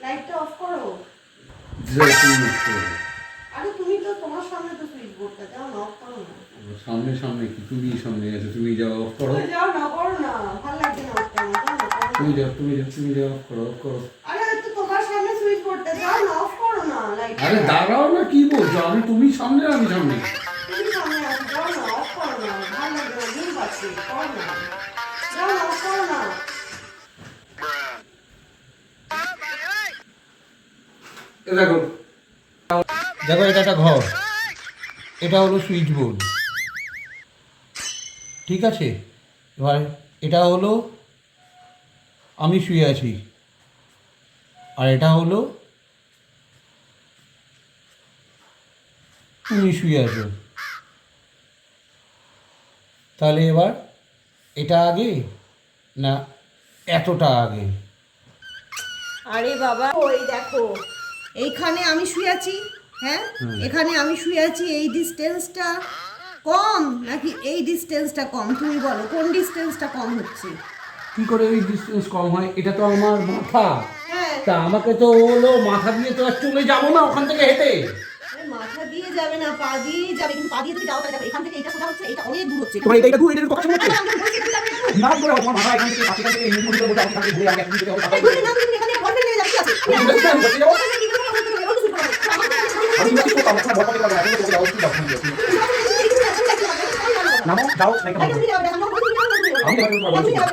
লাইটটা অফ করো। আরে তুমি তো তোমার সামনে তো সুইচ বোর্ডটা, যাও না অফ করো না। সামনে সামনে কি তুমি সামনে আছো, তুমি যাও অফ করো। যাও না, করো না, ভালো লাগছে না অফ করো, যাও না করো। তুমি যাও অফ করো। আরে তো তোমার সামনে সুইচ বোর্ডটা, যাও না অফ করো না লাইট। আরে দাঁড়াও না, কি বলছো? তুমি সামনে আমি সামনে। তুমি সামনে আসো, যাও না অফ করো না, ভালো লাগছে না, ঘুম পাচ্ছে, করো না, যাও না অফ করো না। দেখো দেখো, এটা একটা ঘর, এটা হলো সুইচ বোর্ড, ঠিক আছে? এবার এটা হলো আমি শুয়ে আছি, আর এটা হলো তুমি শুয়ে আছো। তাহলে এবার এটা আগে না এতটা আগে? আরে বাবা ওই দেখো, এইখানে আমি শুয়ে আছি, হ্যাঁ এখানে আমি শুয়ে আছি, এই ডিস্টেন্সটা কম নাকি এই ডিস্টেন্সটা কম? তুমি বলো কোন ডিস্টেন্সটা কম হচ্ছে? কি করে এই ডিস্টেন্স কম হয়? এটা তো আমার মাথা, হ্যাঁ তা আমাকে তো হলো মাথা দিয়ে তো আর চলে যাবো না ওখান থেকে হেঁটে। আরে মাথা দিয়ে যাবে না, পা দিয়েই যাবে, কিন্তু পা দিয়ে যদি যাও তাহলে দেখো এখান থেকে এটা সোজা হচ্ছে, এটা অনেক দূর হচ্ছে। তোমার এটা দূর, এটা কথা শুনতে আরে আমি বলছি তুমি যাবে একটু। না করে তোমার মাথা এখান থেকে পাশে থেকে এই মুখে বলতে আমি এখান থেকে ঘুরে আমি এখান থেকে এই ঘরে নাম তুমি এখানে বলবে নিয়ে যাবে, কি আছে? আমি বলছি আমি বলছি যাবো। আমি কি করব? আমি তো শুরু করব। আমি কি করব? আমার বড় কথা বলা তুমি যাও কি যাও নামো যাও আমি আমি